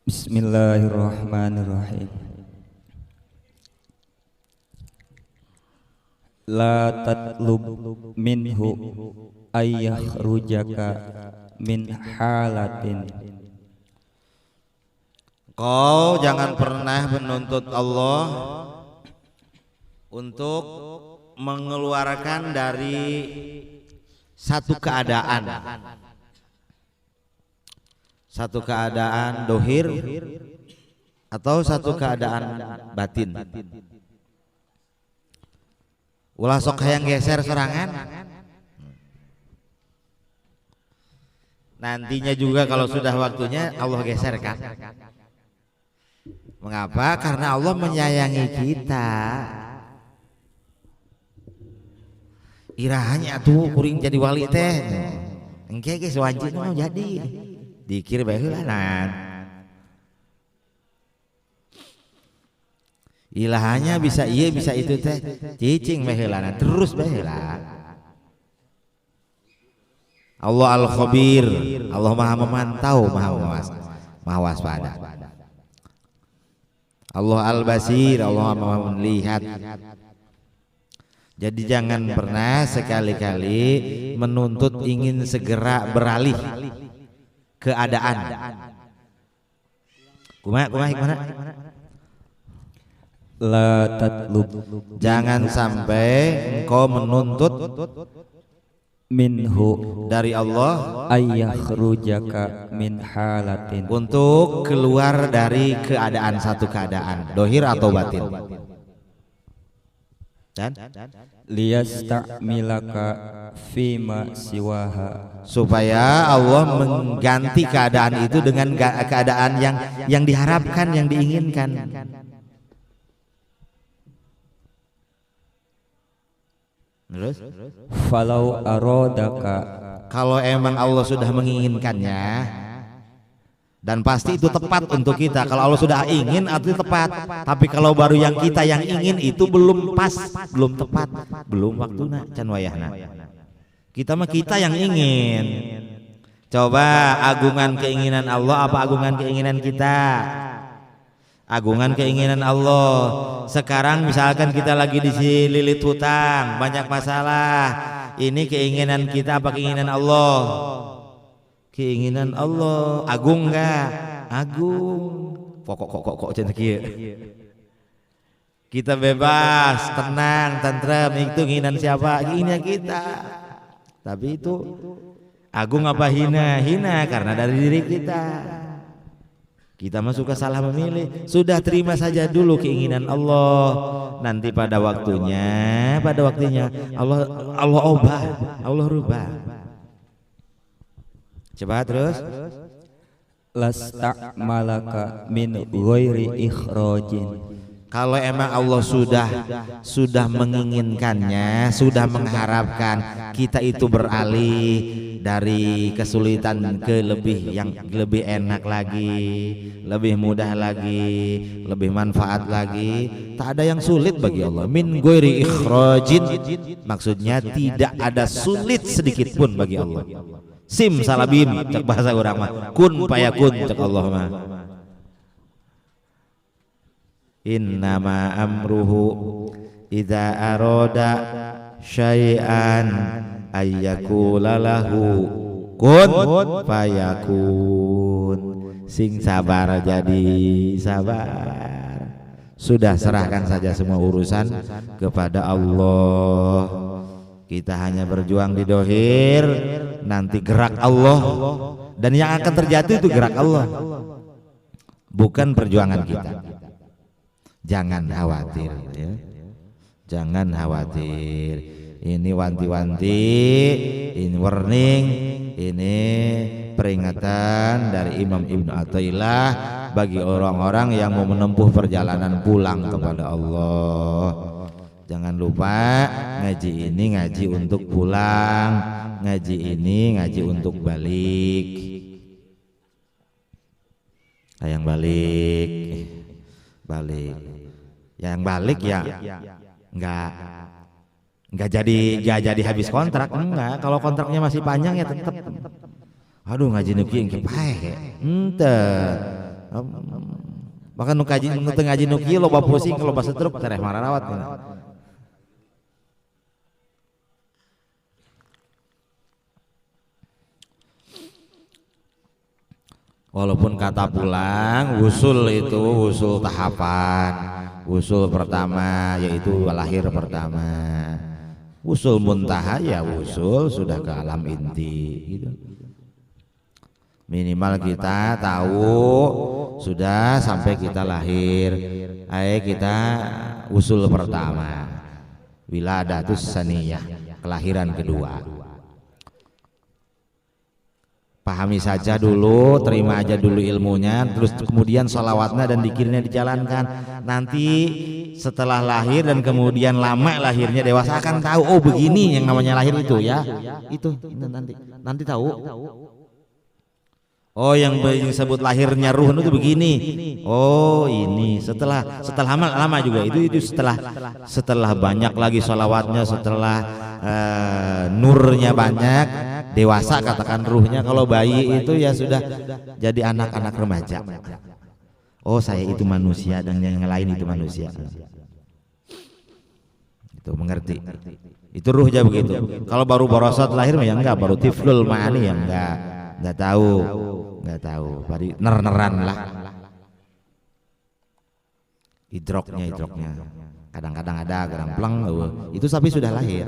Bismillahirrahmanirrahim. La tatlub minhu ayyakhrujaka min halatin. Kau jangan pernah menuntut Allah untuk mengeluarkan dari satu keadaan dohir atau satu keadaan batin. Ulah sok hayang geser serangan. Nantinya juga kalau sudah waktunya Allah geserkan. Mengapa? Karena Allah menyayangi kita. Irahanya tuh kuring jadi wali teh. Engke geus wajib mau jadi. Dikir bae heulanan. Ilahanya bisa iya bisa itu teh. Cicing bae heulanan terus bae heula. Allah Al-Khabir, Allah Maha memantau, Maha waspada. Allah Al-Basir, Allah Maha melihat. Jadi jangan pernah sekali-kali menuntut ingin segera beralih keadaan. Kumaha? La tatlub, Jangan sampai engkau menuntut minhu dari Allah ayyakhrujaka min halatin, untuk keluar dari keadaan satu keadaan, dohir atau batin. Dan liyasta'milaka fima siwaha, supaya Allah mengganti keadaan itu dengan keadaan yang diharapkan, yang diinginkan. Terus? falau aradaka, Kalau emang Allah sudah menginginkannya, dan pasti itu tepat untuk kita. Kalau Allah sudah ingin, itu tepat. Tapi kalau baru yang kita yang ingin, itu belum pas, belum tepat, belum waktunya, can wayahna. Kita mah kita yang ingin. Coba agungan keinginan Allah apa agungan keinginan kita? Agungan keinginan Allah. Sekarang misalkan kita lagi dililit hutang, banyak masalah. Ini keinginan kita apa keinginan Allah? Keinginan Allah. Agung enggak? Agung. Kok centek kieu. Kita bebas, tenang, tentrem. Itu keinginan siapa? Keinginan kita. Tapi itu agung apa hina? Hina karena dari diri kita. Kita mah suka salah memilih. Sudah terima saja dulu keinginan Allah. Nanti pada waktunya Allah ubah, Allah rubah. Coba terus. lasta'malaka min ghairi ikhrajin, Kalau emang Allah sudah menginginkannya, sudah mengharapkan kita itu beralih dari kesulitan ke lebih enak lagi, lebih mudah lagi, lebih manfaat lagi, tak ada yang sulit bagi Allah. Min ghairi ikhrajin, maksudnya tidak ada sulit sedikit pun bagi Allah. Sim salabim cek bahasa urang mah, kun payakun cek Allah mah. Innama amruhu idza arada syai'an ayyakula lahu kun fayakun. Sing sabar jadi sabar. Sudah serahkan saja semua urusan kepada Allah. Kita hanya berjuang di dohir, nanti gerak Allah, dan yang akan terjadi itu gerak Allah, bukan perjuangan kita. Jangan khawatir ya. Jangan khawatir. Ini wanti-wanti, ini warning, ini peringatan dari Imam Ibnu Athaillah bagi orang-orang yang mau menempuh perjalanan pulang kepada Allah. Jangan lupa ngaji ini ngaji untuk pulang, ngaji ini ngaji untuk balik. Yang balik ya nggak jadi habis kontrak, enggak. Kalau kontraknya masih panjang ya tetap. Aduh ngaji nuki yang kipae ente Bahkan nu kaji nu teu ngaji nu kieu loba pusing loba stroke tereh mararawat. Walaupun kata pulang wusul itu wusul tahapan, wusul pertama yaitu lahir pertama, wusul muntaha ya wusul sudah ke alam inti gitu. Minimal kita tahu sudah sampai kita lahir, kita wusul pertama, wiladatus saniyah, kelahiran kedua. Pahami saja dulu, terima aja dulu ilmunya, terus kemudian sholawatnya dan dikirnya dijalankan. Nanti setelah lahir dan kemudian lama lahirnya dewasa akan tahu, oh begini yang namanya lahir itu ya, itu nanti tahu. Oh yang disebut lahirnya ruh itu begini. Oh ini setelah lama juga itu setelah banyak lagi sholawatnya, setelah nurnya banyak, dewasa katakan ruhnya. Kalau bayi itu ya sudah jadi anak-anak remaja. Oh saya itu manusia dan yang lain itu manusia. Itu mengerti. Itu ruhnya begitu. Kalau baru borosot lahir ya enggak, baru tiflul ma'ani ya enggak tahu. Baru ner-neran lah. Idroknya kadang-kadang ada gerang pleng itu tapi sudah lahir.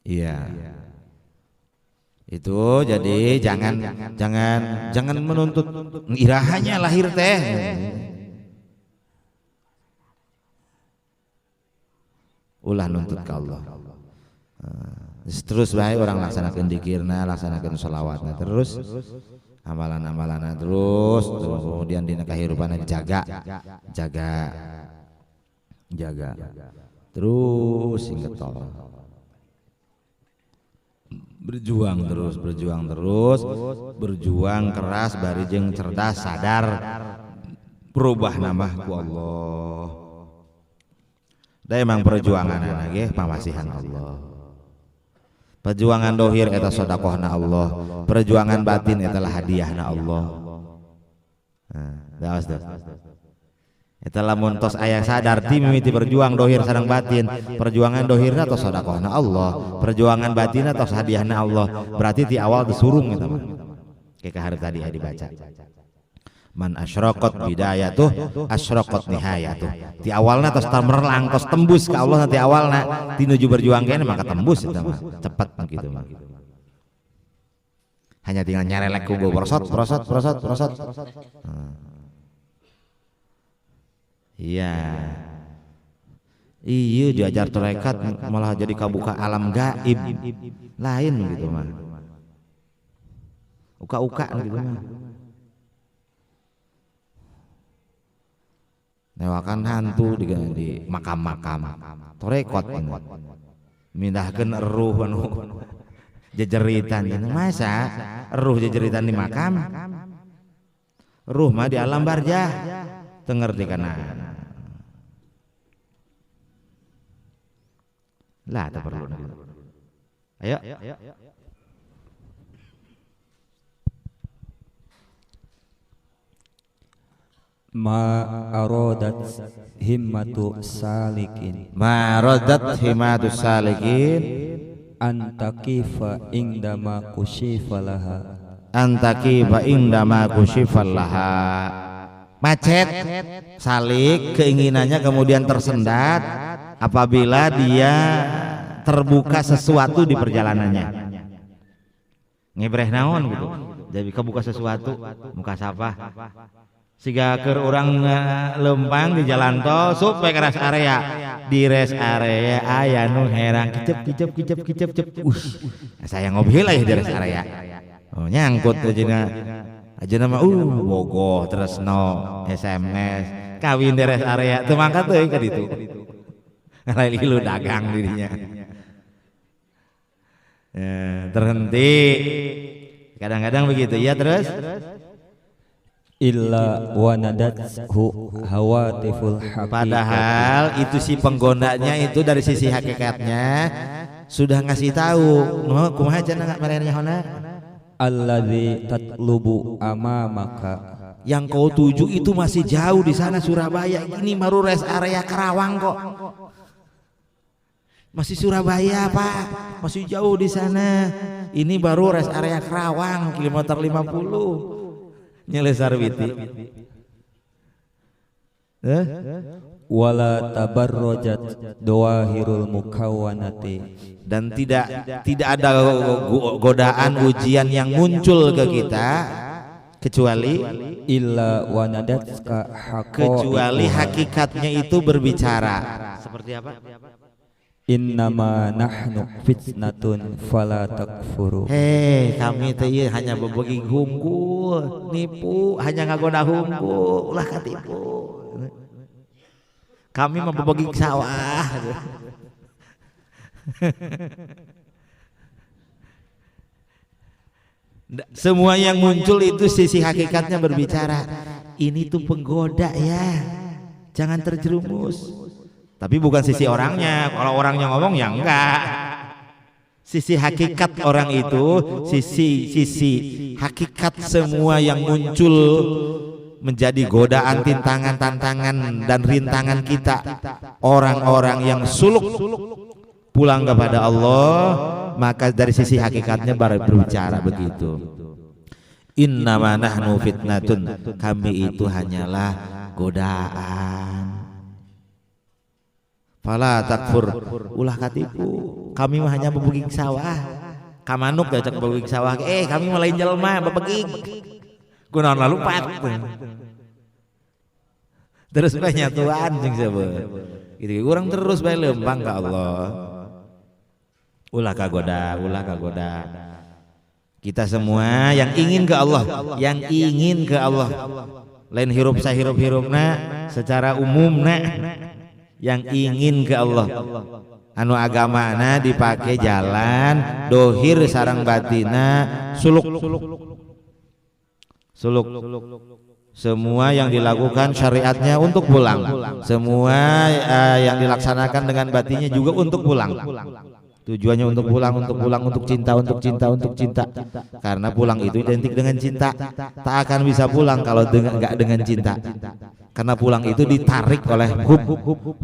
Iya. Itu jadi jangan menuntut irahanya lahir teh. Ulah nuntut ke Allah. Terus baik orang laksanakan dikirna, laksanakan sholawatnya terus, amalan-amalannya terus kemudian di kehidupannya dijaga, terus inget Allah. Berjuang keras, barijeng cerdas, sadar, berubah nama ku Allah. Da emang perjuangan anak pamasihan Allah. Perjuangan dohir eta sodakohna Allah, perjuangan batin etalah hadiahna Allah. Nah, eta lamun tos aya sadar ti mimiti berjuang dohir sareng batin, perjuangan dohirna tos sodakohna Allah, perjuangan batinna tos hadiahna Allah. Berarti ti awal disurung eta mah. Kayak hari tadi dibaca. Man asyraqat bidayatuh asyraqat nihayatuh. Ti awalna tos tamerlang, tos tembus ke Allah nanti awalna ti nuju berjuang kene maka tembus eta mah. Cepat gitu mah. Hanya tinggal nyarelek ku prosot. Iya. Iya diajar tarekat malah jadi kabuka alam gaib. Lain gitu mah. Uka-uka gitu mah. Newakan hantu di makam-makam torekot mindahkeun eruh anu jejeritan masa eruh jejeritan di makam, eruh mah di alam barzah teu ngerti kana lah teu perlu. Ayo ma aradat himmatu salikin antakifa indama kushifa laha macet salik keinginannya kemudian tersendat apabila dia terbuka sesuatu di perjalanannya. Ngebreh naon gitu jadi kebuka sesuatu muka sapa siga keur urang lempang di jalan tol supaya ke rest area, di rest area aya nu herang kicep saya ngobrol lah ya di rest area. Oh nyangkut aja nama bogoh terus no SMS kawin di rest area teu mangkat teh ka ditu lain lu dagang dirinya terhenti kadang-kadang begitu ya. Terus illa wanadathu hawatiful haqiqati, padahal itu si penggondanya itu dari sisi hakikatnya sudah ngasih tahu kumaha cenah marenya hona alladzi tatlubu amamaka, yang kau tuju itu masih jauh di sana Surabaya. Ini baru rest area Karawang kok. Masih Surabaya Pak, masih jauh di sana. Ini baru rest area Karawang kilometer 50. Nyelesar witi. wala tabarrojat dawahirul mukawwanati, Dan tidak ada godaan ujian yang muncul ke kita kecuali illa wanadatska hakikatnya itu berbicara. Seperti apa? innama nahnu fitnatun fala takfuru. Kami teh hanya berbagi hunggul, nipu, hanya ngagoda hunggul, ulah katipu. Kami mau berbagi sawah. Semua yang muncul itu sisi hakikatnya berbicara. Ini tuh penggoda ya, jangan terjerumus. Tapi bukan sisi orangnya. Kalau orangnya ngomong ya enggak. Sisi hakikat orang itu, sisi hakikat semua yang muncul menjadi godaan, tantangan dan rintangan kita. Orang-orang yang suluk pulang kepada Allah, maka dari sisi hakikatnya berbicara begitu. Innama nahnu fitnatun, kami itu hanyalah godaan. Fala takfur, ulah katipu. Kami mah hanya bebeging sawah. Kamanuk gak cek bebeging sawah. Kami mah lain jelema bebeging. Kunaon lalu pat. Terus banyak tuan jeung sebeuh. Gitu urang terus bae lempang ka Allah. Ulah kagoda. Kita semua yang ingin ke Allah, lain hirup sahirup-hirupna secara umumna, yang ingin ke Allah, anu agamana dipake jalan dohir sarang batina suluk. Semua yang dilakukan syariatnya untuk pulang, semua yang dilaksanakan dengan batinnya juga untuk pulang. Tujuannya untuk pulang, untuk cinta. Karena pulang itu identik dengan cinta. Tak akan bisa pulang kalau enggak dengan cinta. Karena pulang itu ditarik oleh hub.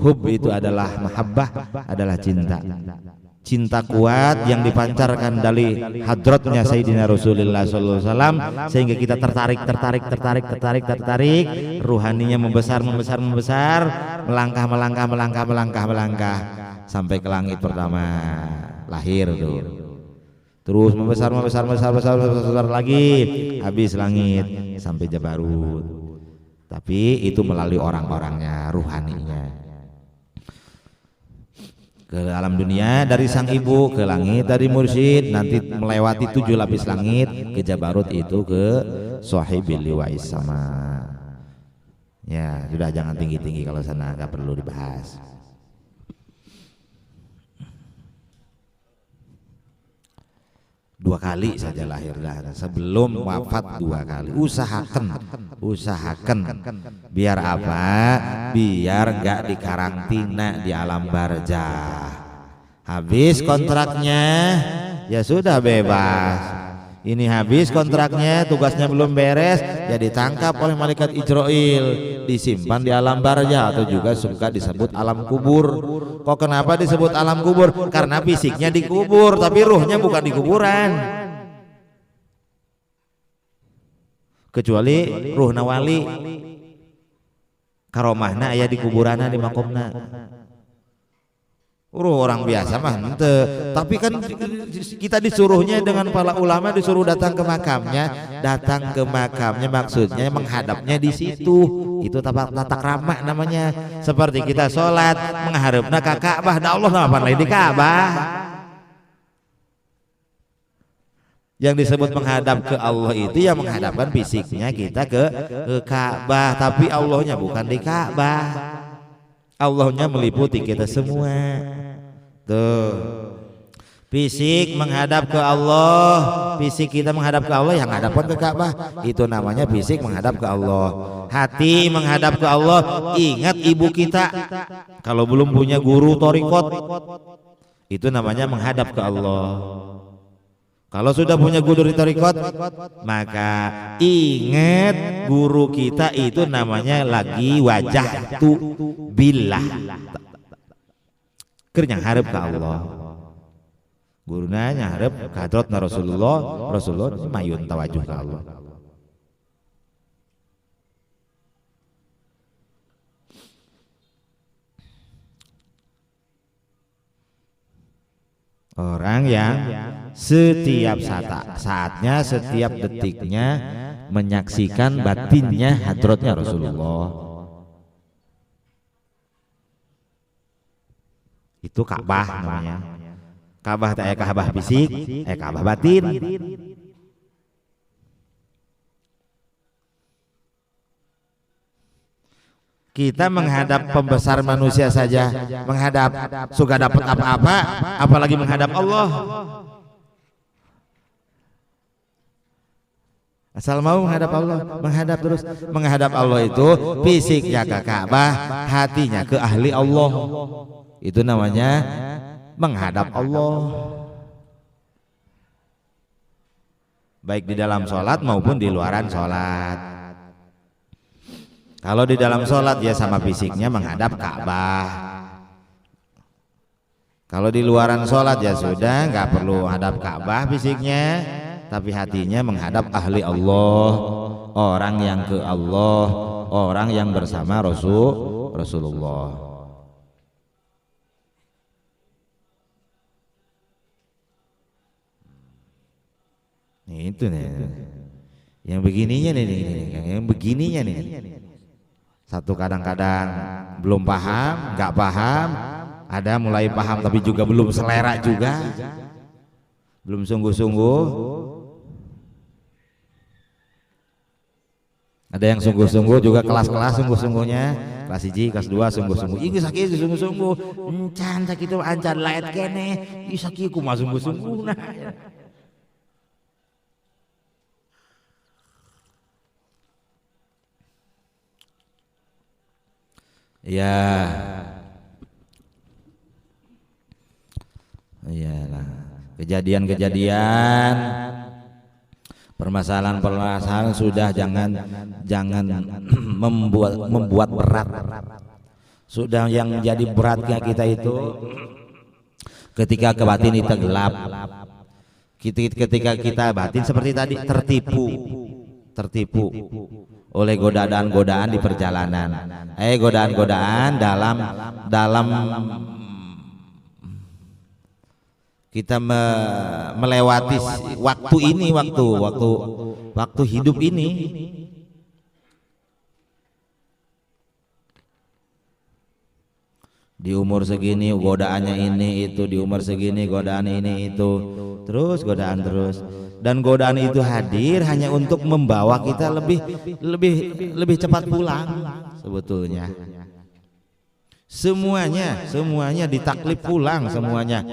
Hub itu adalah mahabbah, adalah cinta. Cinta kuat yang dipancarkan dari hadratnya Sayyidina Rasulullah SAW, sehingga kita tertarik, ruhaninya membesar, melangkah sampai ke langit pertama, lahir tuh. Terus membesar lagi, habis langit sampai Jabarut. Tapi itu melalui orang-orangnya, ruhaninya. Ke alam dunia dari sang ibu, ke langit dari mursyid, nanti melewati 7 lapis langit, ke Jabarut itu ke Sohibil Liwa'is sama. Ya sudah, jangan tinggi-tinggi kalau sana, nggak perlu dibahas. Dua kali saja lahir dah, sebelum wafat 2 kali. Usahakan biar apa? Biar gak dikarantina di alam barzah. Habis kontraknya ya sudah bebas. Ini habis kontraknya, tugasnya belum beres, ya ditangkap oleh malaikat Israil, disimpan di alam barzah, atau juga suka disebut alam kubur. Kok kenapa disebut alam kubur? Karena fisiknya dikubur, tapi ruhnya bukan di kuburan. Kecuali ruh nawali, karomahna aya di kuburanna, di makomna. Orang biasa mah ente, tapi kan kita disuruhnya dengan para ulama, disuruh datang ke makamnya, maksudnya menghadapnya di situ. Itu tata krama namanya. Seperti kita sholat mengharapna ka Ka'bah, da Allah apa lain di Ka'bah. Yang disebut menghadap ke Allah itu ya menghadapkan fisiknya kita ke Ka'bah, tapi Allahnya bukan di Ka'bah. Allahnya meliputi kita semua. Tuh, fisik menghadap ke Allah, fisik kita menghadap ke Allah, yang hadapkan ke Ka'bah, itu namanya fisik menghadap ke Allah. Hati menghadap ke Allah. Ingat ibu kita, kalau belum punya guru thariqat, Itu namanya menghadap ke Allah. Kalau sudah punya guru di thariqat, maka ingat guru kita itu namanya lagi wajah tu billah. Keur nyangharep ka Allah. Guruna nyangharep ka hadratna Rasulullah, Rasulullah mayun tawajuh ka Allah. Orang yang setiap saatnya, setiap detiknya menyaksikan batinnya hadratnya Rasulullah. Itu Ka'bah namanya. Ka'bah tak Ka'bah fisik, Ka'bah batin. Kita menghadap pembesar manusia saja, menghadap suka dapat apa-apa, apalagi menghadap Allah. Asal mau menghadap Allah, menghadap terus. Menghadap Allah itu fisiknya ke Ka'bah, hatinya ke ahli Allah. Itu namanya menghadap Allah. Baik di dalam sholat maupun di luaran sholat. Kalau di dalam sholat ya sama fisiknya menghadap Ka'bah. Kalau di luaran sholat ya sudah nggak perlu hadap Ka'bah fisiknya, tapi hatinya menghadap ahli Allah, orang yang ke Allah, orang yang bersama Rasulullah. Itu nih, yang begininya nih, yang begininya nih. Satu kadang-kadang belum paham, nggak paham, ada mulai paham tapi juga belum selera juga, belum sungguh-sungguh. Ada yang sungguh-sungguh juga kelas-kelas sungguh-sungguhnya, kelas 1, kelas 2 sungguh-sungguh. Iki sakit sungguh-sungguh, encan sakit itu ancan laet kene, iki sakit ku mah sungguh-sungguh nah. Ya, iyalah kejadian-kejadian, permasalahan-permasalahan sudah jangan membuat berat. Sudah yang menjadi beratnya kita itu ketika batin kita gelap, ketika kita batin seperti tadi tertipu oleh godaan-godaan di perjalanan. Godaan-godaan dalam kita melewati waktu ini, waktu hidup ini. Di umur segini godaannya ini itu, di umur segini godaan ini itu, terus godaan terus. Dan godaan itu hadir hanya untuk membawa kita lebih cepat pulang sebetulnya. Semuanya ditaklif pulang, semuanya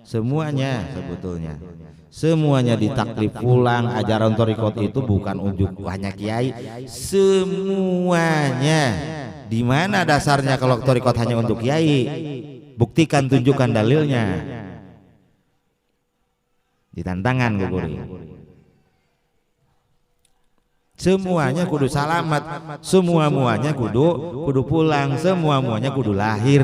sebetulnya. Semuanya ditaklif pulang. Ajaran thariqat itu bukan unjuk hanya kiai, semuanya. Di mana dasarnya kalau thariqat hanya untuk kiai? Buktikan, tunjukkan dalilnya. Di tantangan guguri. Semuanya kudu salamat, semuanya kudu pulang, semuanya kudu lahir.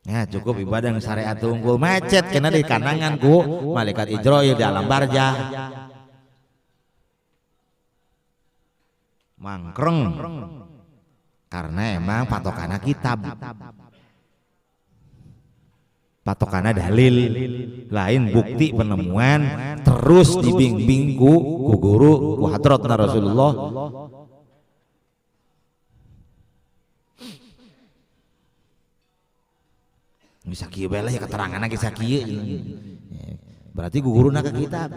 Ya cukup ibadah syariat unggul macet kena di kanangan ku malaikat Ijrail di alam barzah. Mangkreng. Karena emang patokannya kitab. Patokana dalil lain bukti penemuan terus dibimbing ku guru ku hadratna Rasulullah. Bisa kieu bae lah ya keteranganna geus kieu. Berarti guguruna ke kitab.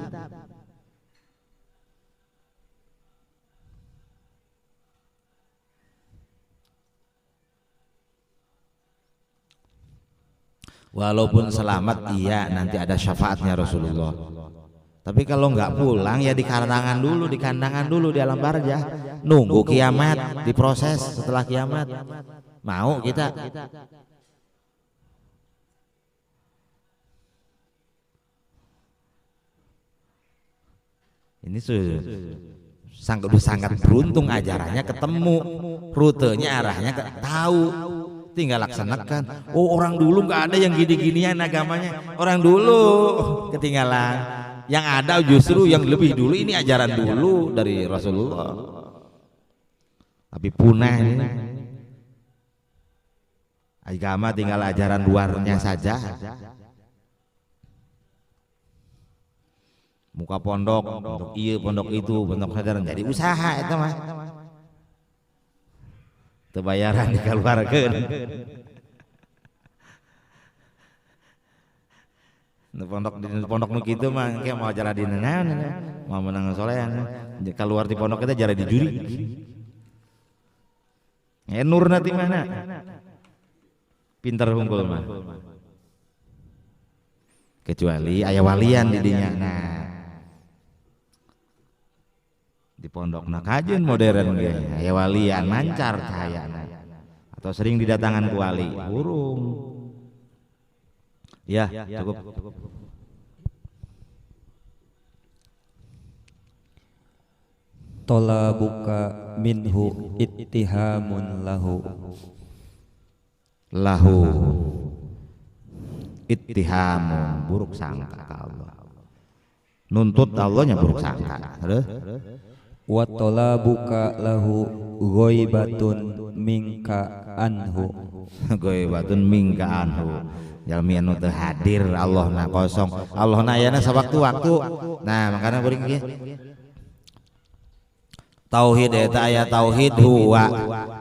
Walaupun selamat iya nanti ada syafaatnya Rasulullah. Tapi kalau nggak pulang ya di kandangan dulu di alam barzah, nunggu kiamat, diproses setelah kiamat. Mau kita Ini udah sangat beruntung ajarannya ketemu, rutenya arahnya tahu, tinggal laksanakan. Oh orang dulu nggak ada yang gini-ginian agamanya, orang dulu ketinggalan. Yang ada justru yang lebih dulu, ini ajaran dulu dari Rasulullah. Tapi punah ini. Agama tinggal ajaran luarnya saja. Muka pondok, pondok iya, pondok itu, pondok sadaran jadi usaha itu mah. Tebayaran dikeluarkeun. Pondok nu kitu mah kayak mau acara di naon, mau menang solehan. Keluar di pondok kita jara di juri. Nur nanti mana? Pinter hungkul mah. Kecuali aya walian di dinya. Nah. Di pondok nak kajian modern ge, aya walian mancar cahayana. Atau sering didatangan ku wali, burung. Ya, cukup. Talabuka minhu ittihamun lahu ittihamun, buruk sangka ka Allah. Nuntut Allahnya buruk sangka. wa talabuka lahu ghaibatun minka anhu ghaibatun minka anhu, jalmi anu teu hadir Allah na kosong, Allah na ayana sawaktu-waktu. Nah makanya kuring ieu tauhid eta aya tauhid huwa,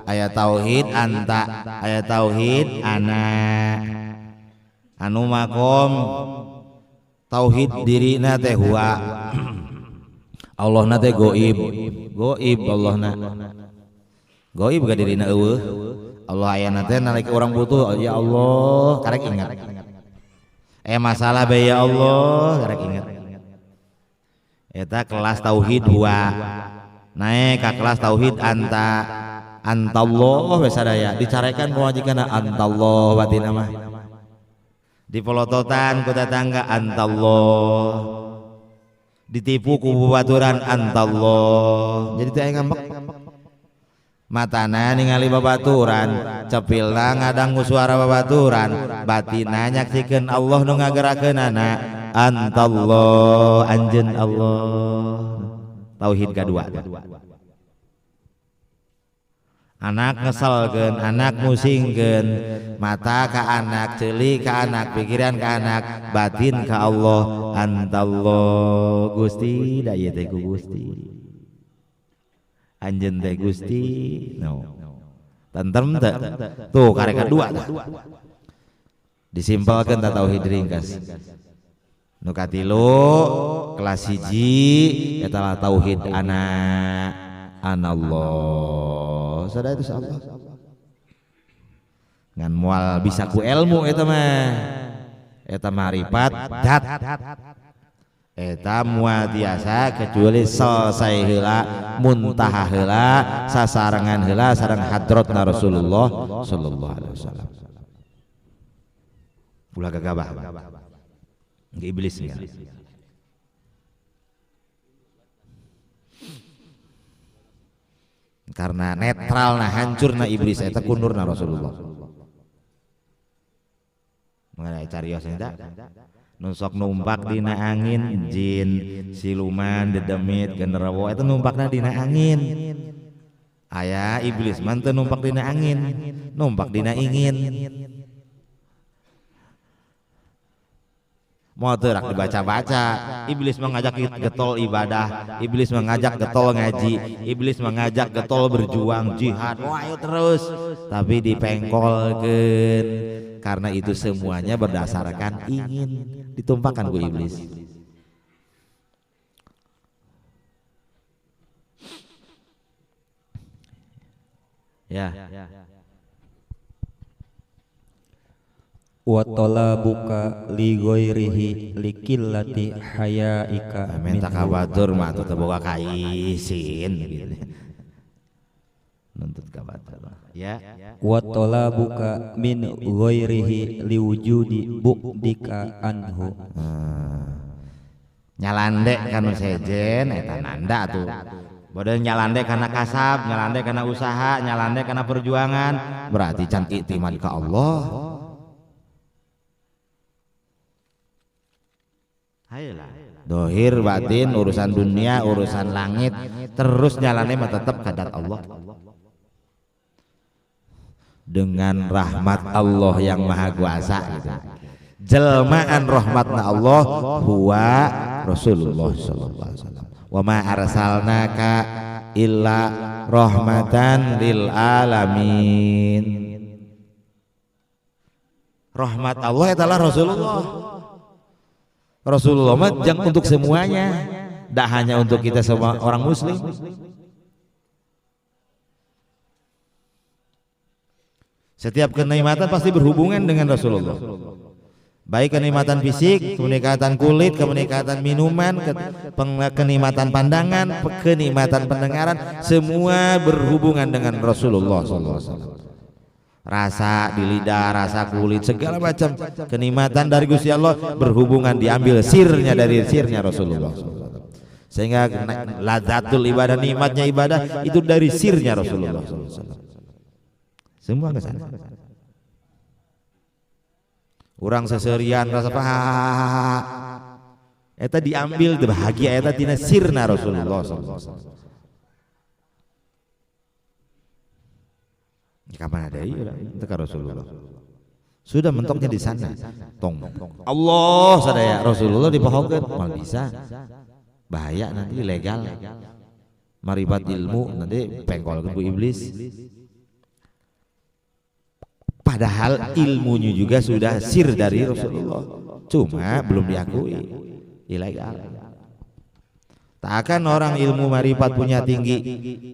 aya tauhid anta, aya tauhid ana. Anu makom tauhid dirina teh huwa, Allah na teh goib, goib Allah na goib ka dirina eueuh. Allah ayana teh nalika urang butuh, ya Allah karek ingat. Masalah bae ya Allah karek ingat. Eta kelas tauhid huwa. Naik ke kelas tauhid anta, antallah besadaya dicarekan kewajikan antallah batin mah. Di pelototan ku tetangga antallah, ditipu ku babaturan antallah. Jadi teu ngambek. Matana ningali babaturan, cepilna ngadanggu suara babaturan, batinna nyaksikeun Allah nu ngagerakeunana antallah, anjeun Allah. Tauhid kedua. Anak ngesalkeun, anak musingkeun, mata ka anak, ceuli ka anak, pikiran ka anak, batin ka Allah. Antallah Gusti, da ieu teh ku Gusti. Anjeun teh Gusti. No. Tentrem teu? Tuh karek kedua tah. Disimpelkeun ta tauhid ringkas. Nu katilu kelas 1 eta tauhid anallah. Sadaya itu Allah. Ngan moal bisa ku ilmu eta mah. Eta marifat dat. Eta moal tiasa kecuali selesai heula, muntaha heula, sasarengan heula sareng hadratna Rasulullah sallallahu alaihi wasallam. Ulah gagabah. Iblis ya. Karena netral nah hancurna iblis eta kundurna Rasulullah. Mengenai carios eta nusok numpak dina angin, jin, siluman, dedemit, genderuwo eta numpakna dina angin. Aya iblis mah teu numpak dina angin, numpak dina ingin. Mau terak dibaca-baca, iblis mengajak getol ibadah, iblis mengajak getol ngaji, iblis mengajak getol berjuang jihad, wah ayo terus, tapi dipengkolkeun karena itu semuanya berdasarkan ingin ditumpahkan ku iblis. Ya. wa talabuka li ghairihi likillati hayaika minta kabatur mah teu boga kaisin gitu. Nuntut kabatur ya. wa talabuka min ghairihi liwujudi bu'dika anhu. Nyalande kanu sejen eta nanda tuh. Bade nyalande karena kasab, nyalande karena usaha, nyalande karena perjuangan, berarti can iktiman ke Allah. Hayalah. Dohir batin urusan dunia, urusan langit, terus nyalande mah tetap kadat Allah. Dengan rahmat Allah yang maha kuasa gitu. Jelmaan rahmatna Allah huwa Rasulullah sallallahu alaihi wasallam. Wa ma arsalnaka illa rahmatan lil alamin. Rahmat Allah adalah Rasulullah. Rasulullah mah jang untuk semuanya, tidak hanya untuk kita semua orang muslim. Setiap kenikmatan pasti berhubungan dengan Rasulullah. Baik kenikmatan fisik, kenikmatan kulit, kenikmatan minuman, kenikmatan pandangan, kenikmatan pendengaran, semua berhubungan dengan Rasulullah SAW. Rasa di lidah, rasa kulit, segala macam kenikmatan dari Gusti Allah berhubungan, diambil sirnya dari sirnya Rasulullah SAW. Sehingga ladatul ibadah, nikmatnya ibadah itu dari sirnya Rasulullah SAW. Semua ke sana. Orang seserian rasa paha eta diambil bahagia eta tina sirna Rasulullah sallallahu. Kapan ada ieu teka Rasulullah. Sudah mentoknya di sana. Tong. Allah sadaya Rasulullah dipohokeun mal bisa. Bahaya nanti ilegal. Maribat ilmu nanti pengkolkeun ku iblis. Padahal ilmunya juga sudah sir dari Rasulullah, cuma belum diakui, ilegal. Tak akan orang ilmu marifat punya tinggi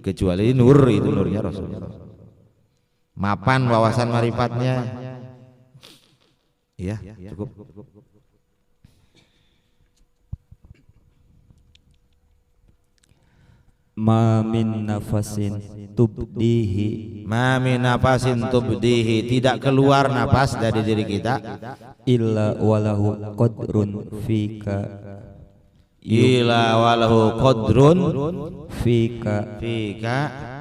kecuali nur, itu nurnya Rasulullah. Mapan wawasan marifatnya, ya cukup. Ma min nafasin tubdihi, ma min nafasin tubdihi, tidak keluar napas dari diri kita illa walahu qadrun fika, illa walahu qadrun fika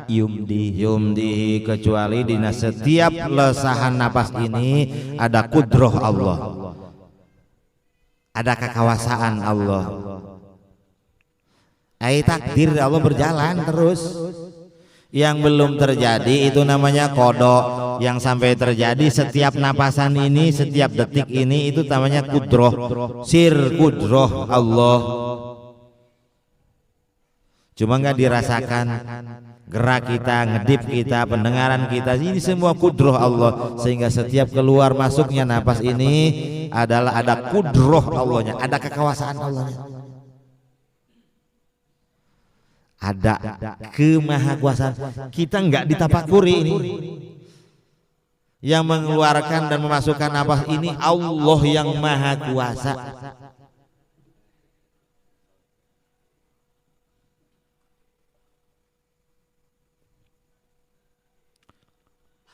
yumdihi, kecuali di setiap lesahan napas ini ada kudroh Allah, ada kekuasaan Allah. Takdir Allah berjalan terus. Yang belum terjadi itu namanya kodok. Yang sampai terjadi setiap napasan ini, setiap detik ini, itu namanya kudroh, sir kudroh Allah. Cuma nggak dirasakan. Gerak kita, ngedip kita, pendengaran kita, ini semua kudroh Allah. Sehingga setiap keluar masuknya napas ini adalah ada kudroh Allahnya, ada kekuasaan Allahnya, ada kemahakuasaan. Kita enggak ditapakuri ini. Yang mengeluarkan dan memasukkan napas ini Allah yang maha kuasa.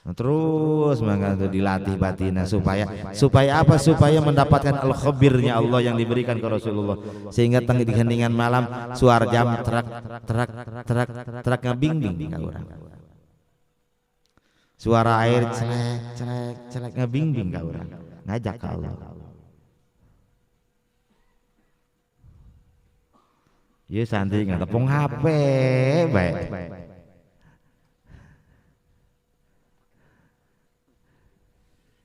Terus maka dilatih batinnya supaya apa? Supaya mendapatkan al-khabirnya Allah yang diberikan ke Rasulullah, sehingga di heningan malam suara jam terak ngabing-bing ka urang, suara air celek ngabing-bing ka urang, ngajak ka Allah. Ieu santri ngatepung HP bae.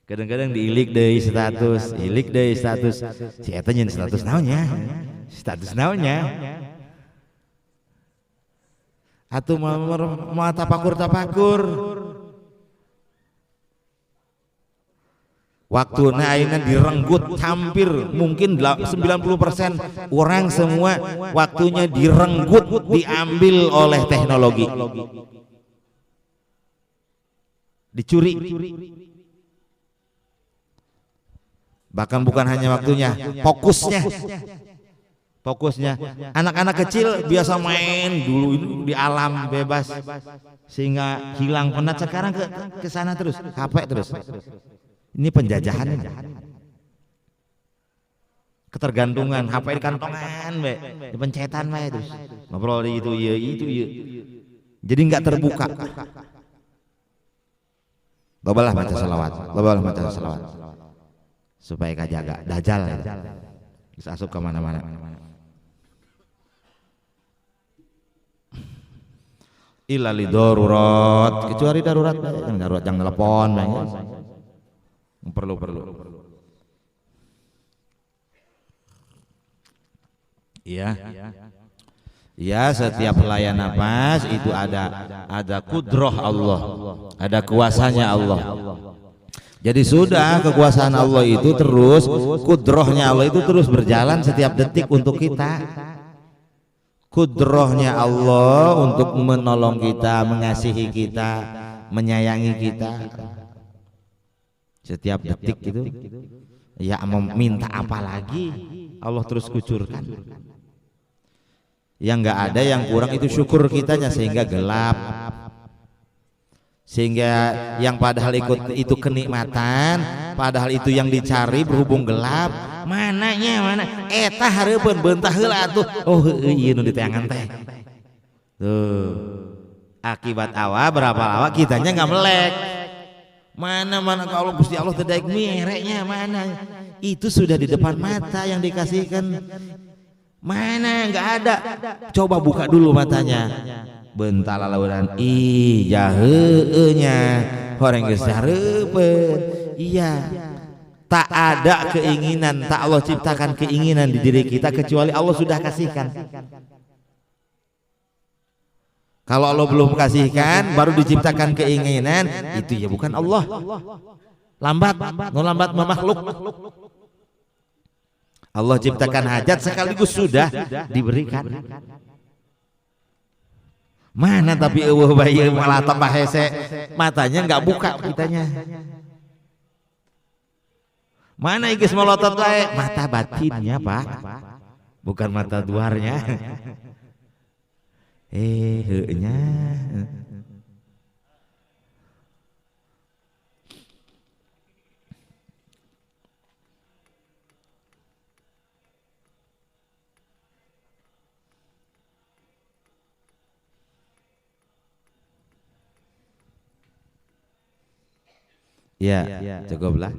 Kadang-kadang diilik deui status, ilik deui status. Si eta nyeun status naonnya? Status naonnya? Atuh mau tapakur. Waktuna ayeuna direnggut hampir mungkin 90% orang semua waktunya direnggut, diambil oleh teknologi. Dicuri. Bahkan bukan hanya waktunya, fokusnya. Anak-anak kecil biasa main dulu di alam bebas sehingga hilang penat. Sekarang ke sana terus, HP terus. Ini penjajahan. ketergantungan, HP di kantongan be, di pencetan be terus ngobrol di itu iya. Jadi nggak terbuka. Lobalah baca salawat, supaya kajaga dajal bisa asup ke mana-mana. Illa li darurat, kecuali darurat jangan telepon perlu. Iya, setiap helayan nafas itu ada kudroh Allah, ada kuasanya Allah. Jadi sudah kekuasaan Allah itu terus, kudrohnya Allah itu terus berjalan setiap detik untuk kita. Kudrohnya Allah untuk menolong kita, mengasihi kita, menyayangi kita. Setiap detik itu, ya meminta apa lagi Allah terus kucurkan. Yang nggak ada yang kurang itu syukur kitanya sehingga gelap, sehingga yang padahal itu kenikmatan, padahal itu yang dicari berhubung gelap, mana eta hareupeun beuntah heula atuh, oh ieu nu diteangan teh tuh akibat awa berapa awa kitanya nggak melek, mana kalau Gusti Allah teu daek mireknya, mana itu sudah di depan mata yang dikasihkan. Mana nggak ada, coba buka dulu matanya, bentar lauran jaheunya horeng geus hareupeun. Iya, tak ada keinginan, tak Allah ciptakan keinginan di diri kita kecuali Allah sudah kasihkan. Kalau Allah belum kasihkan baru diciptakan keinginan, itu ya bukan Allah. Lambat makhluk. Allah ciptakan hajat sekaligus sudah diberikan. Mana tapi eueuh bae malah tambah hese, matanya nggak buka kitanya. Mana geus melotot wae, mata batinnya Pak, bukan mata luarnya. Heunya. Ya, cukuplah.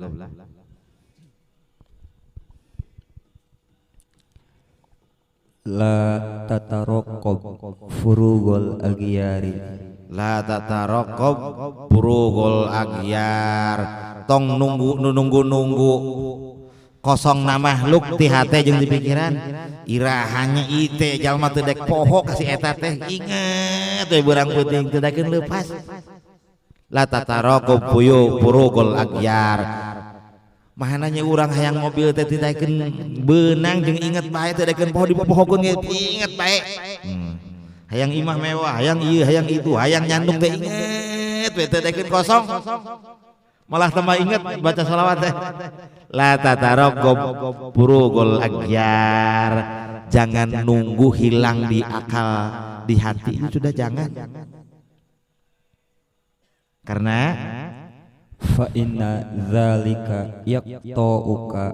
La tataraqab furugul aghyari. La tataraqab furugul aghyar. Tong nunggu kosong na makhluk ti hate jeung di pikiran. Irahannya ite jalma teu dek poho kasih eta teh. Inget we beurang peuting teu dakeun leupas. La tataraqab furugul aghyar. Mahananya urang hayang mobil teh teu dakeun beunang jeung inget bae teu dakeun poho dipopohokeun ge inget bae. Hayang imah mewah, hayang ieu, hayang itu, hayang nyandung teh inget we teu dakeun kosong. Malah tambah inget baca selawat teh. La tataraqab furugul aghyar. Jangan nunggu hilang di akal, di hati itu sudah jangan. Karena fa inna dzalika yaqta'uka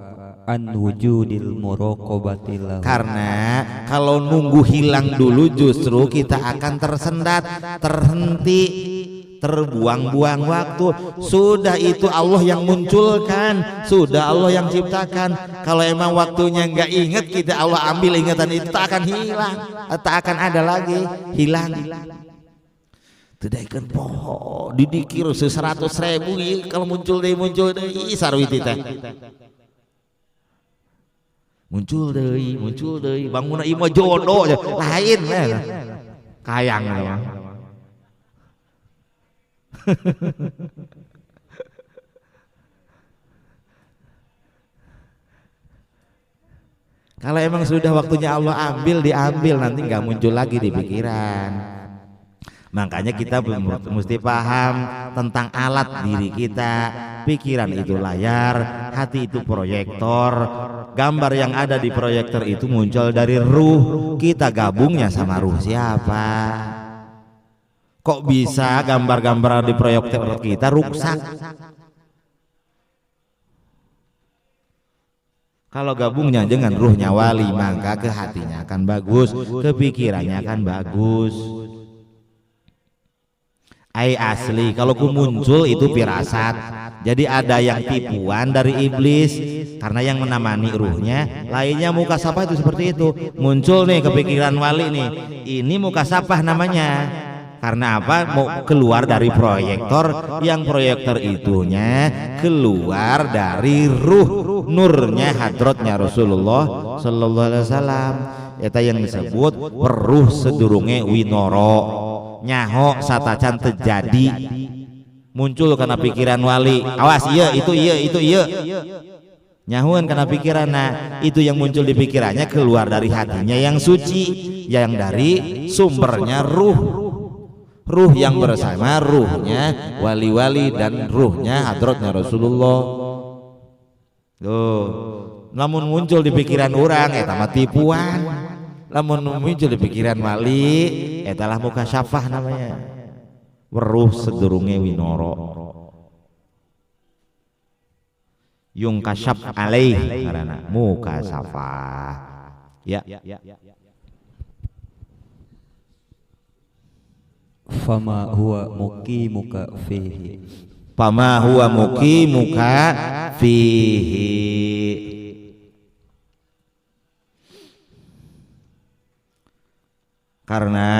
an wujudil muraqabati lahu. Karena kalau nunggu hilang dulu justru kita akan tersendat, terhenti, terbuang-buang waktu. Sudah itu Allah yang munculkan, sudah Allah yang ciptakan. Kalau emang waktunya nggak ingat, kita Allah ambil ingatan itu, tak akan hilang, tak akan ada lagi hilang. Tidak poho didikir 100.000 kalau muncul deh sarwiti teh muncul deh bangunan imah jodoh lain kayang memang. Kalau emang sudah waktunya Allah diambil nanti nggak muncul lagi di pikiran. Makanya kita mesti paham tentang alat diri kita. Pikiran itu layar, hati itu proyektor. Gambar yang ada di proyektor itu muncul dari ruh. Kita gabungnya sama ruh siapa? Kok bisa gambar-gambar di proyektor kita rusak? Kalau gabungnya dengan ruhnya wali, maka ke hatinya akan bagus, ke pikirannya akan bagus. Ai asli, kalau ku muncul itu firasat. Jadi ada yang tipuan dari iblis karena yang menemani ruhnya, lainnya mukasafah itu seperti itu. Muncul nih kepikiran wali nih. Ini mukasafah namanya. Karena apa? Mau keluar dari proyektor, yang proyektor itunya keluar dari ruh nurnya hadratnya Rasulullah sallallahu alaihi wasallam. Eta yang disebut peruh sedurunge winoro, nyaho satacan terjadi, muncul karena pikiran wali. Awas, iya itu iya nyahuan karena pikiran. Nah itu yang muncul di pikirannya keluar dari hatinya yang suci, yang dari sumbernya ruh yang bersama ruhnya wali-wali dan ruhnya hadratnya Rasulullah. Tuh, namun muncul di pikiran orang eta mah tipuan. Lamun muncul di pikiran wali eta lah mukasyafah namanya. Weruh sedurunge winoro. Yung kasyaf alaih karena mukasyafah. Ya. Fama huwa muqimuka fihi. Fama huwa muqimuka fihi. Karena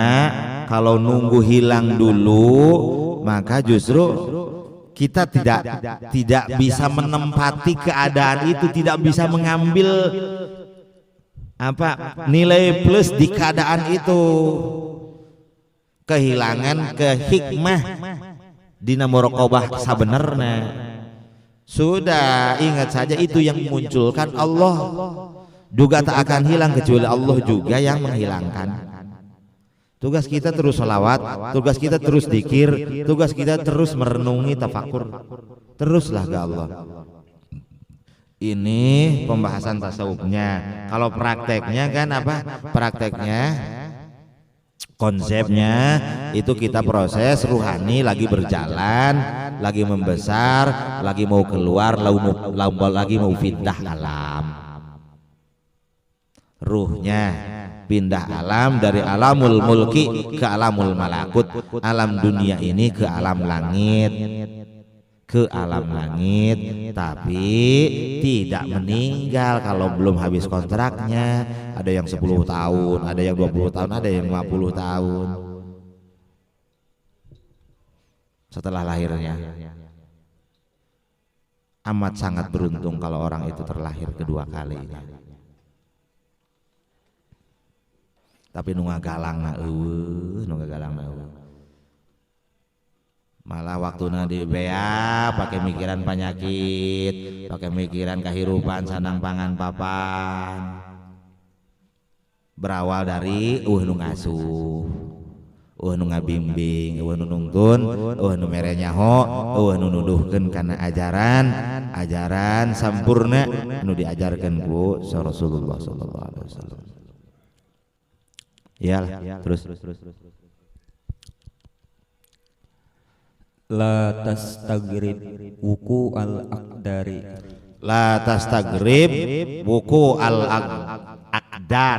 kalau nunggu hilang dulu, maka justru kita tidak bisa menempati keadaan itu, tidak bisa mengambil apa nilai plus di keadaan itu. Kehilangan ke hikmah dina muraqabah sabenerna. Sudah ingat saja itu yang memunculkan Allah, juga tak akan hilang kecuali Allah juga yang menghilangkan. Tugas kita terus sholawat, tugas kita terus dzikir, tugas kita terus merenungi tafakur. Teruslah ke Allah. Ini pembahasan tasawufnya. Kalau prakteknya kan apa? Prakteknya konsepnya itu kita proses ruhani lagi berjalan, lagi membesar, lagi mau keluar, lagi mau pindah alam. Ruhnya pindah alam dari alamul mulki ke alamul malakut, alam dunia ini ke alam langit. Ke alam langit, tapi tidak meninggal kalau belum habis kontraknya. Ada yang 10 tahun, ada yang 20 tahun, ada yang 50 tahun setelah lahirnya. Amat sangat beruntung kalau orang itu terlahir kedua kalinya. Tapi nungga galang malah waktu di bea pakai mikiran penyakit, pakai mikiran kehirupan sanang pangan papan. Berawal dari nu ngasuh, nu ngabimbing, nu nuntun, nu mere nyaho, nu nuduhkeun kana ajaran sampurna nu diajarkeun ku Rasulullah sallallahu alaihi wasallam. Iyalah, terus. La tastagrib wuku al-aqdari. La tastagrib wuku al-aqdar.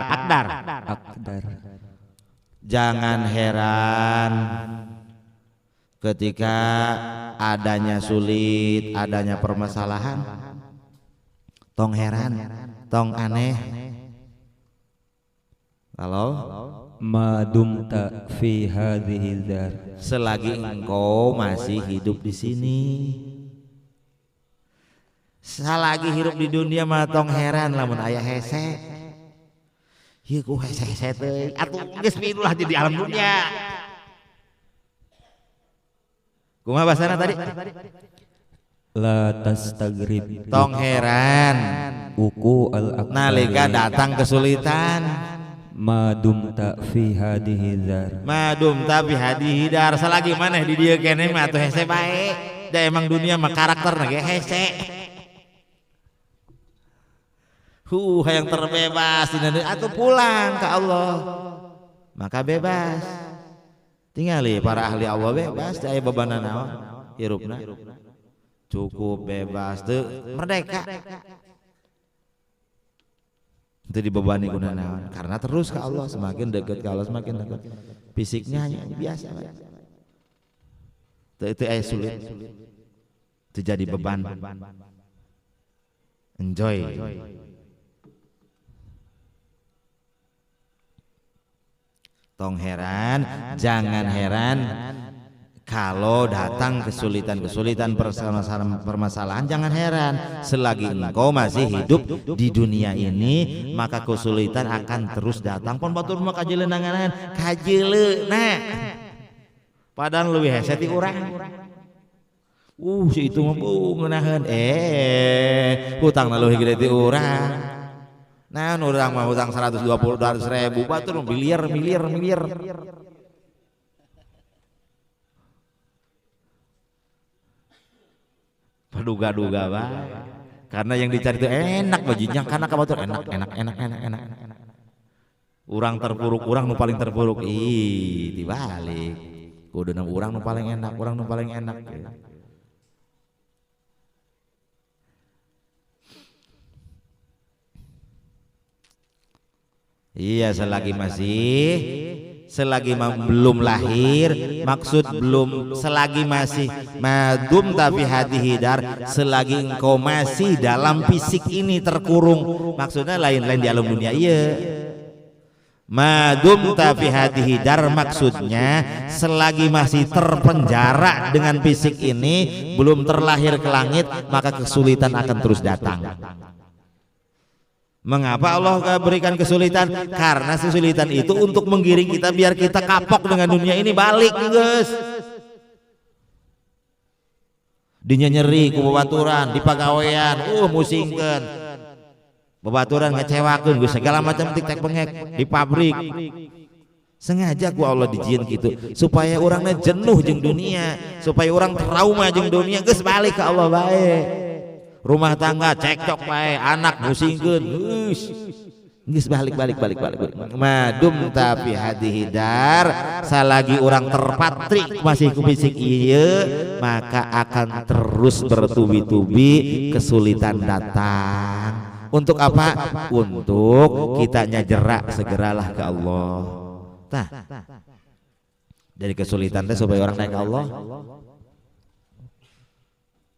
Jangan heran ketika adanya sulit, adanya permasalahan. Tong heran, tong aneh. Kalau madumta fi hadhihi dar, selagi engkau masih hidup di sini, selagi hidup di dunia mah tong heran lamun aya hese. Ieu ku hese teh atuh geus pinulah di alam dunia. Kumaha bahasana tadi? La tastagrib, tong heran wuku al-aqdari, nalika datang kesulitan. Madumta fi hadhihi dar, madumta fi hadhihi dar, selagi maneh di dieu keneh mah atuh hese bae. Da emang dunia mah karakterna ge hese. Yang terbebas atuh pulang ke Allah. Maka bebas. Tingali para ahli Allah bebas, aya bebanana naon hirupna. Cukup bebas teu merdeka. Itu dibebani ku naon? Karena terus ke Allah, semakin dekat ke Allah semakin dekat. Fisiknya hanya biasa. Itu sulit. Itu jadi beban. Enjoy. Tong heran, jangan heran kalau datang kesulitan-kesulitan, permasalahan, jangan heran. Selagi engkau masih hidup di dunia ini, maka kesulitan akan terus datang. Pon batur mah kajeleunangan, kajeleuna. Padahal leuwih hese ti urang. Si itu mah ngeunaheun. Hutangna leuwih gede ti urang. Nah, urang mah hutang 120.000 batur miliar. Paduga-duga bae. Karena yang dicari itu enak bajinya, karena kabatur enak. Urang terpuruk, urang nu paling terpuruk. Dibalik. Kuduna urang nu paling enak, Iya, selagi belum lahir, maksud belum, selagi masih madum tapi hadihi dar, selagi engkau masih dalam fisik ini terkurung, maksudnya lain-lain di alam dunia. Iya, madum tapi hadihi dar maksudnya selagi masih terpenjara dengan fisik ini, belum terlahir ke langit, maka kesulitan akan terus datang. Mengapa Allah berikan kesulitan? Karena kesulitan itu untuk menggiring kita biar kita kapok dengan dunia ini, balik guys. Dinya nyeri ku babaturan di pagawean, musingkeun. Babaturan ngecewakeun geus segala macam tik-tak pengek di pabrik. Sengaja ku Allah dijieun kitu supaya orangnya jenuh jeung dunia, supaya orang trauma jeung dunia, geus balik ke Allah bae. Rumah tangga cekcok bae, anak musingkeun, geus balik. Madum tapi hadihi dar, salagi orang terpatrik masih ku fisik ieu, maka akan terus bertubi-tubi kesulitan datang. Untuk apa? Untuk kitanya jerak segeralah ke Allah. Tah. Dari kesulitan teh supaya orang naik ke Allah.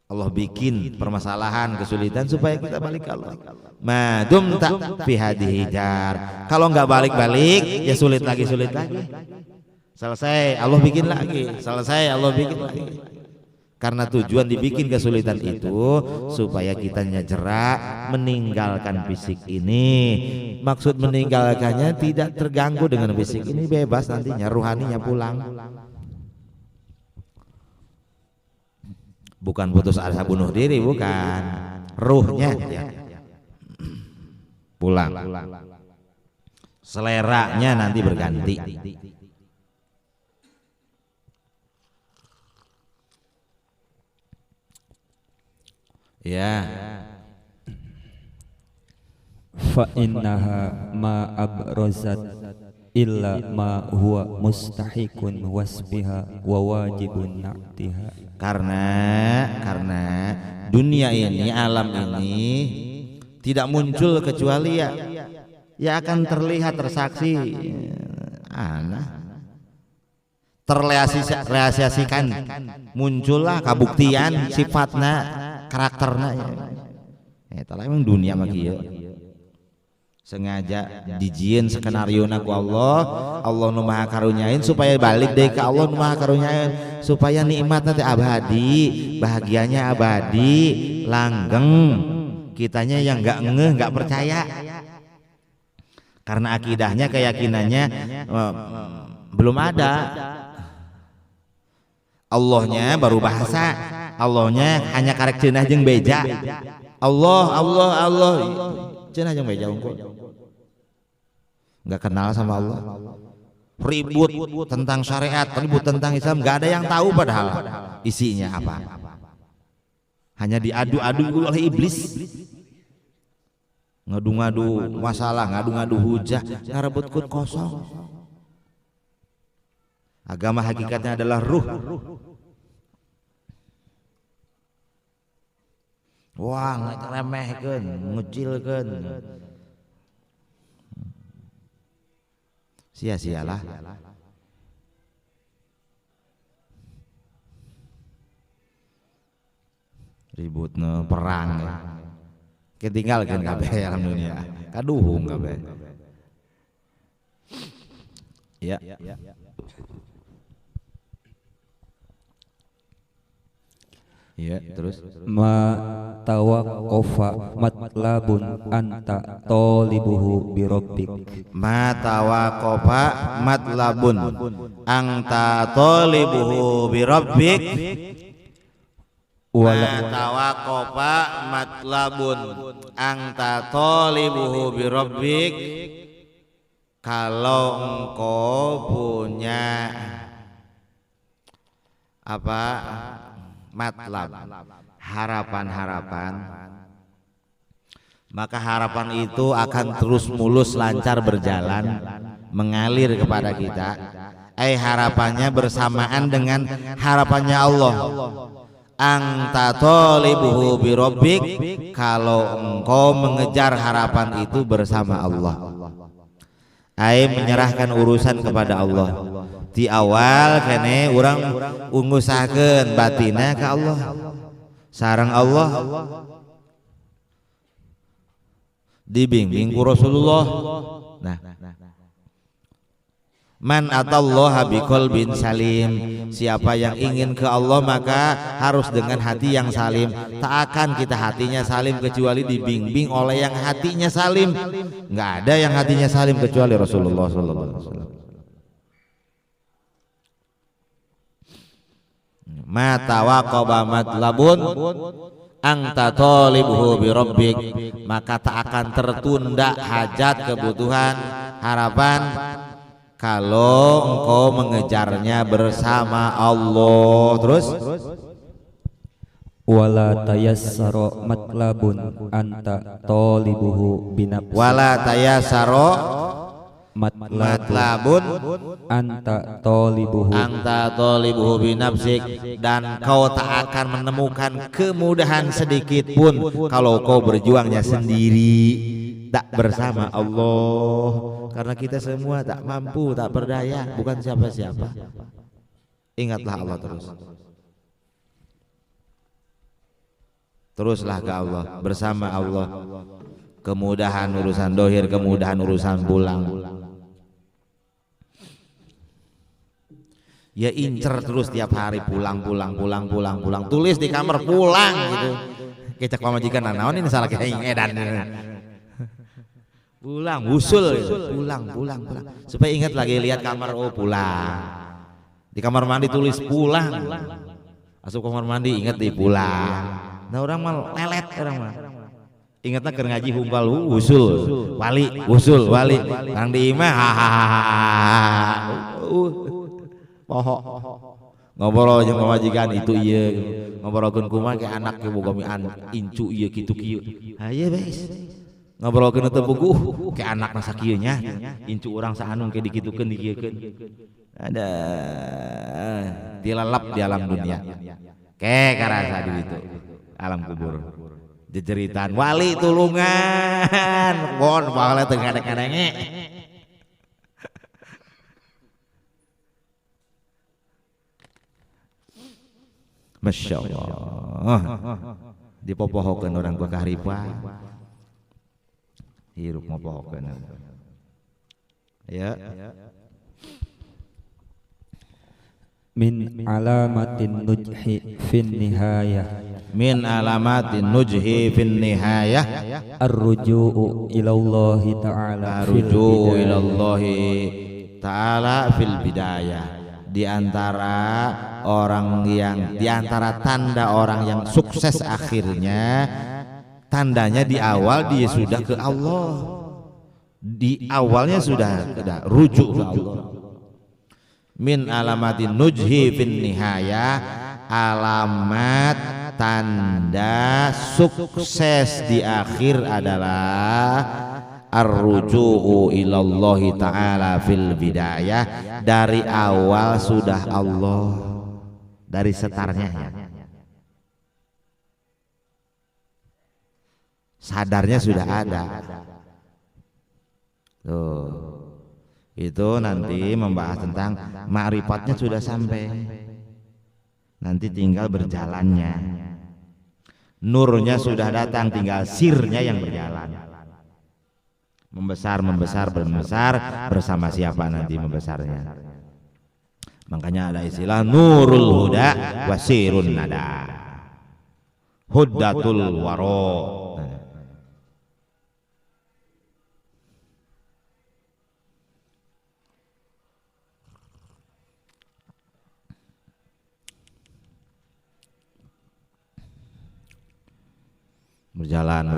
Allah bikin permasalahan, kesulitan supaya kita balik ke Allah. Madum tak fi hadihi jar. Kalau nggak balik-balik ya sulit lagi. Selesai Allah bikin lagi. Karena tujuan dibikin kesulitan itu supaya kita jerak meninggalkan fisik ini. Maksud meninggalkannya tidak terganggu dengan fisik ini, bebas nantinya ruhaninya pulang. Bukan putus asa bunuh diri, bukan, ruhnya pulang, seleranya nanti berganti. Ya, fa innaha ma abrazat illa ma huwa mustahikun wasbiha wa wajibun na'tiha. Karena dunia ini, alam ini tidak muncul kecuali ya akan terlihat, tersaksi, terrealisasikan, muncullah kabuktian sifatna, karakterna. Eta emang dunia mah kieu. Sengaja dijieun skenario ku Allah nu maha karunyain supaya balik deui ka Allah nu maha karunyain, supaya nikmatna teh abadi, bahagianya abadi, langgeng. Kitanya yang enggak ngeh, enggak percaya. Karena akidahnya, keyakinannya belum ada. Allahnya baru bahasa, Allahnya hanya karek ceunah jeung beja. Allah ceunah jeung beja unggul. Nggak kenal sama Allah, ribut tentang syariat, ribut tentang Islam, nggak ada yang tahu padahal isinya apa. Hanya diadu-adu oleh iblis, ngadu-ngadu masalah, ngadu-ngadu hujah, ngarebutkeun kosong. Agama hakikatnya adalah ruh. Wah, ngeremehkeun, ngucilkeun. sia-sialah. Ributna perang ya. Ketinggalkan kabeh alam dunia. Kaduhung kabeh. Ya. Ya, terus ma tawaqqafa matlabun anta talibuhu bi rabbik. Ma tawaqqafa matlabun anta talibuhu bi rabbik. Ma tawaqqafa matlabun anta talibuhu bi rabbik. Kalau engkau punya apa matlab, harapan-harapan, maka harapan itu akan terus mulus lancar berjalan mengalir kepada kita. Harapannya bersamaan dengan harapannya Allah. Anta talibuhu bi rabbik, kalau engkau mengejar harapan itu bersama Allah. Menyerahkan urusan kepada Allah. Di awal kene orang ngusahakeun batina ke Allah, sareng Allah dibimbing ku Rasulullah. Nah, man atallaha biqalbin salim, siapa yang ingin ke Allah maka harus dengan hati yang salim. Tak akan kita hatinya salim kecuali dibimbing oleh yang hatinya salim. Nggak ada yang hatinya salim kecuali Rasulullah sallallahu alaihi wasallam. Ma tawaqqaba matlabun anta talibuhu bi rabbik, maka tak akan tertunda hajat, kebutuhan, harapan kalau engkau mengejarnya bersama Allah. Terus wala tayassara matlabun anta talibuhu binafsik. Wala tayassara matlabun anta talibuhu binafsik, dan kau tak akan menemukan kemudahan sedikit pun kalau kau berjuangnya sendiri, tak bersama Allah. Karena kita semua tak mampu, tak berdaya, bukan siapa-siapa. Ingatlah Allah terus. Teruslah ke Allah, bersama Allah. Kemudahan urusan dohir, kemudahan urusan pulang. Ya incer terus tiap hari pulang. Tulis di kamar pulang gitu. Kecek pamajikan naon ini salah kita edan. Pulang, usul gitu. Pulang. Supaya ingat lagi lihat kamar, oh pulang. Di kamar mandi tulis pulang. Masuk kamar mandi ingat di pulang. Nah orang mal lelet orang mah. Ingatnya keur ngaji humpal usul, wali. Kang di imah poho ngobrol jeung pamajikan itu ieu ngobrolkeun kumaha ke anak ke boga incu ieu kitu kieu. Haye bees. Ngobrolkeun teu puguh ke anakna sakieu nya. Incu urang saanung ke dikitukeun dikieukeun. Ada dilalap di alam dunia. Ke karasa di ditu. Alam kubur. Jejeritan wali tulungan. Bon baheula teu kadang-kadang. Masya Allah. Dipopohokeun orang gua kaharipan. Hirup mopohokeun. Ya. min alamatin nujhi fin nihayah. Min alamatin nujhi fin nihayah. Ar-ruju'u ilallahi ta'ala. Ar-ruju'u ilallahi ta'ala fil bidayah. Di antara orang yang, di antara tanda orang yang sukses akhirnya, tandanya di awal dia sudah ke Allah, di awalnya sudah rujuk ke Allah. Min alamatin nujhi fin nihayah, alamat tanda sukses di akhir adalah ar-ruju'u ilallahi ta'ala fil bidayah. Dari awal sudah Allah, dari setarnya ya. Sadarnya sudah ada. Tuh. Itu nanti membahas tentang ma'rifatnya sudah sampai, nanti tinggal berjalannya. Nurnya sudah datang, tinggal sirnya yang berjalan. Membesar bersama siapa nanti membesarnya. Makanya ada istilah nurul huda wasirun nada, hudatul waro. Berjalan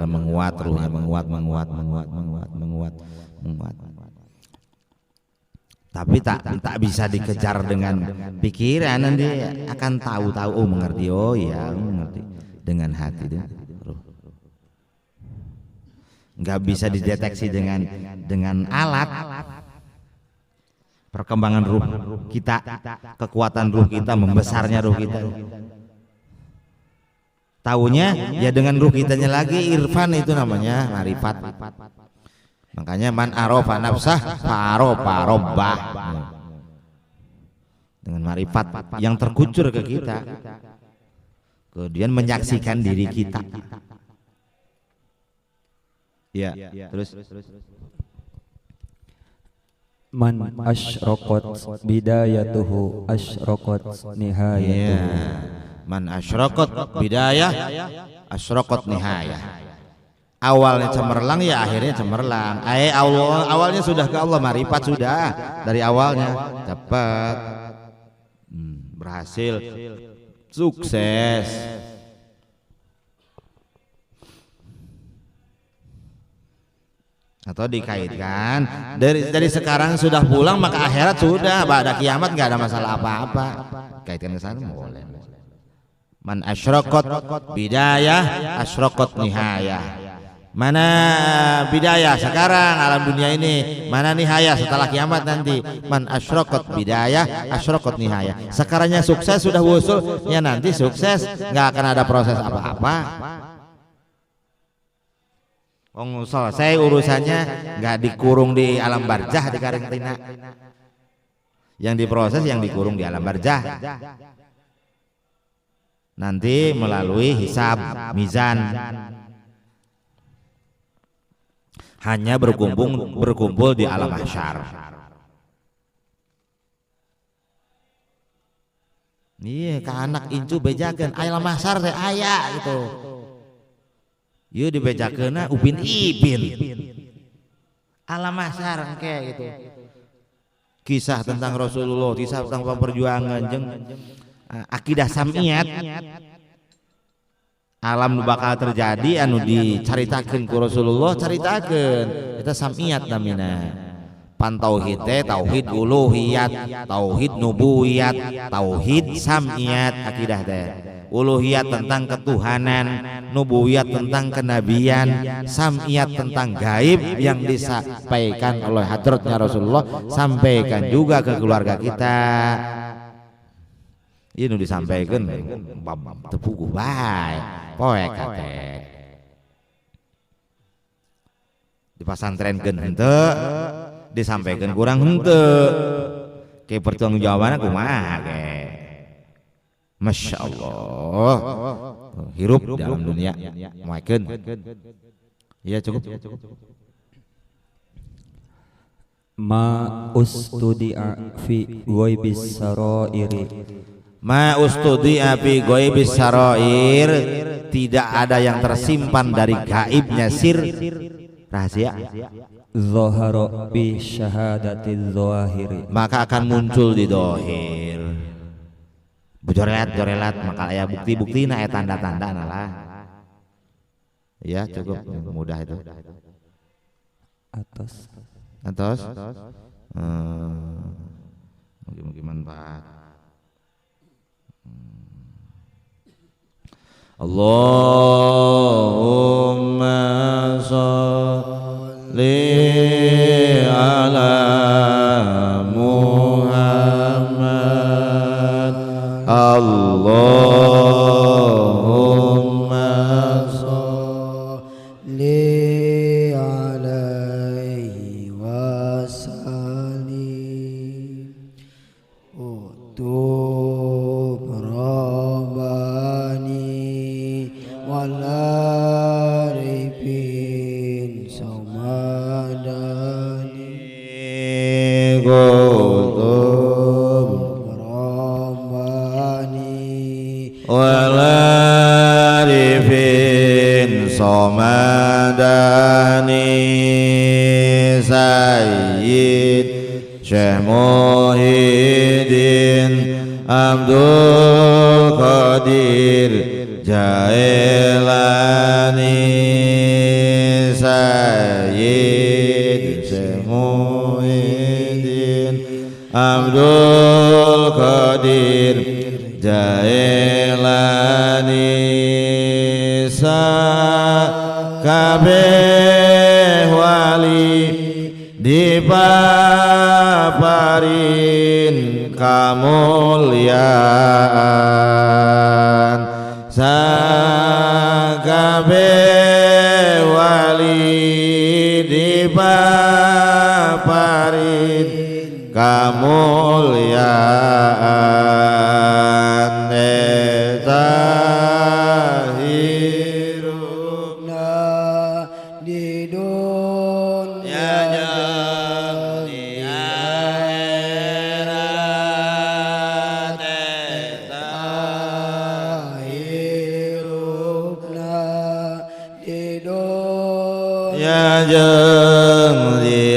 menguat, ruhnya menguat. Tapi tak bisa dikejar dengan pikiran, nanti akan tahu mengerti, oh iya mengerti dengan hati dan ruh. Nggak bisa dideteksi dengan alat. Perkembangan ruh kita, kekuatan ruh kita, membesarnya ruh kita. Taunya ya dengan ruh kitanya lagi, irfan itu namanya marifat. Makanya man arofa nafsah fa'arofa robbah. Dengan marifat yang terkucur ke kita, kemudian menyaksikan diri kita. Ya, terus. Man asyraqat bidayatuhu asyraqat nihayatuhu. Man asyraqat bidayah asyraqat nihayah. Awalnya cemerlang ya akhirnya cemerlang. Awalnya sudah ke Allah, marifat sudah dari awalnya cepat, berhasil, sukses. Atau dikaitkan dari sekarang sudah pulang, maka akhirat sudah, pada kiamat nggak ada masalah apa-apa. Kaitkan ke sana boleh. Man asyraqat bidayah asyraqat nihayah. Mana bidayah sekarang alam dunia ini, mana nihayah setelah kiamat nanti. Man asyraqat bidayah asyraqat nihayah. Sekarangnya sukses sudah wusul, ya nanti sukses, nggak akan ada proses apa-apa. Selesai urusannya, nggak dikurung di alam barzah di karantina. Yang diproses, yang dikurung di alam barzah. Nanti melalui hisab, mizan. Hanya berkumpul di alam mahsyar. Iya, ke anak incu bejakeun alam mahsyar teh aya gitu. Ieu dibejakeunna upin ipin. Alam mahsyar engke gitu. Kisah tentang Rasulullah, kisah tentang perjuangan jeung akidah samiyat. Alam bakal terjadi anu dicaritakeun ku Rasulullah, caritakeun eta samiyat namina. Pan tauhid teh tauhid uluhiyat, tauhid nubuwiyat, tauhid samiyat akidah teh. Uluhiyat tentang ketuhanan, nubuwiyat tentang kenabian, samiyat tentang gaib yang disampaikan oleh hadratnya Rasulullah, sampaikan juga ke keluarga kita. Ini disampaikan tepuguh bae poek kate di pasantrenkeun henteu, disampaikan kurang henteu, ke pertanggungjawabanna kumaha ke. Masya Allah, hirup dalam dunia maikeun. Ya cukup. Ma ustudi'a fi ghaibis sarairi. Ma ustudi'a fi ghaibis sarair, tidak ada yang tersimpan dari gaibnya sir, rahasia. Zahara bi syahadatil zahiri, maka akan muncul di dohir. Jorelat maka aya bukti-bukti na tanda-tanda lah. Ya cukup, mudah itu. Atas. Mungkin manfaat. Allahumma sholli ala Muhammad. Allahumma sholli alaihi wa Somadani Sayyid Syekh Muhyiddin Abdul Qadir Jailani Sayyid Syekh Muhyiddin Abdul Qadir Jailani kabeh wali dipaparin kamulyan sakabeh wali dipaparin kamulyan di dunia jeung di akhirat eta hirupna di dunia jeung di